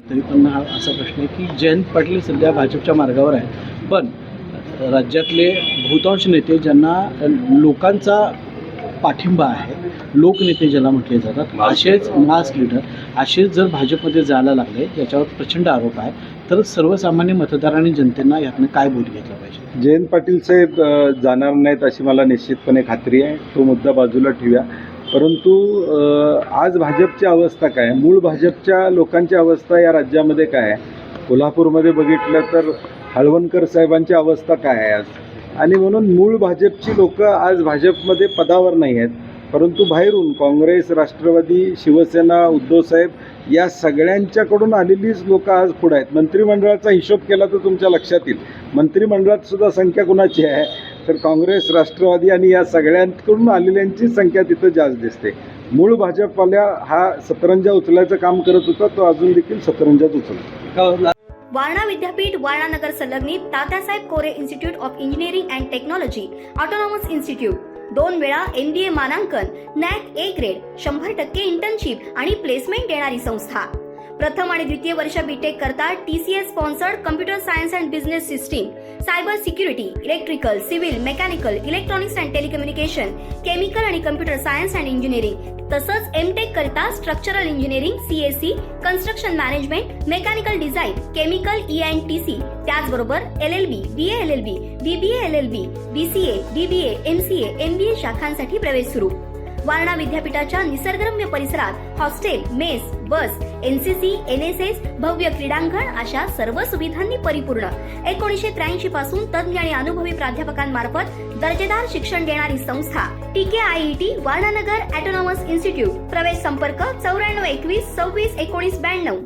तरी पण हा असा प्रश्न आहे की जयंत पाटील सध्या भाजपच्या मार्गावर आहे, पण राज्यातले बहुतांश नेते ज्यांना लोकांचा पाठिंबा आहे, लोकनेते ज्याला म्हटले जातात, असेच मास लीडर असेच जर भाजपमध्ये जायला लागले, याच्यावर प्रचंड आरोप आहे, तर सर्वसामान्य मतदारांनी जनतेनं यातनं काय बोध घेतला पाहिजे? जयंत पाटील साहेब जाणार नाहीत अशी मला निश्चितपणे खात्री आहे. तो मुद्दा बाजूला ठेवूया. परंतु आज भाजपची अवस्था काय आहे, मूळ भाजपच्या लोकांची अवस्था या राज्यामध्ये काय आहे, कोल्हापूरमध्ये बघितलं तर हळवणकर साहेबांची अवस्था काय आहे आज, आणि म्हणून मूळ भाजपची लोकं आज भाजपमध्ये पदावर नाही आहेत, परंतु बाहेरून काँग्रेस, राष्ट्रवादी, शिवसेना, उद्धवसाहेब या सगळ्यांच्याकडून आलेलीच लोकं आज पुढे आहेत. मंत्रिमंडळाचा हिशोब केला तर तुमच्या लक्षात येईल, मंत्रिमंडळात सुद्धा संख्या कुणाची आहे, तर काँग्रेस, राष्ट्रवादी आणि या सगळ्यांकडून आलेल्यांची संख्या तिथं जास्त दिसते. मूळ भाजपवाल्या हा सतरंजा उचलायचं काम करत होता, तो अजून देखील सतरंजाच उचलतो. वारणा विद्यापीठ, वारणा नगर संलग्नित Tatyasaheb Kore institute of engineering and technology autonomous institute, 2 वेळा MBA मानांकन, NAC A ग्रेड, 100% इंटर्नशिप आणि प्लेसमेंट देणारी संस्था. प्रथम आणि द्वितीय वर्ष बीटेक करता TCS sponsored computer science and business system, cyber security, electrical, civil, mechanical, electronics and telecommunication, chemical आणि कम्प्युटर सायन्स अँड इंजिनिअरिंग, तसंच MTech करता structural engineering, CSE, construction management, mechanical design, chemical ENTC, त्याचबरोबर LLB, BA LLB, BBA LLB, BCA, BBA, MCA, MBA शाखांसाठी प्रवेश सुरू. वारणा विद्यापीठाच्या निसर्गरम्य परिसरात hostel, mess, बस, NCC, NSS, भव्य क्रीडांगण अशा सर्व सुविधांनी परिपूर्ण. 1983 पासून तज्ञ आणि अनुभवी प्राध्यापकांमार्फत दर्जेदार शिक्षण देणारी संस्था. TKIET Warananagar autonomous institute. प्रवेश संपर्क 94 21 26 19 92.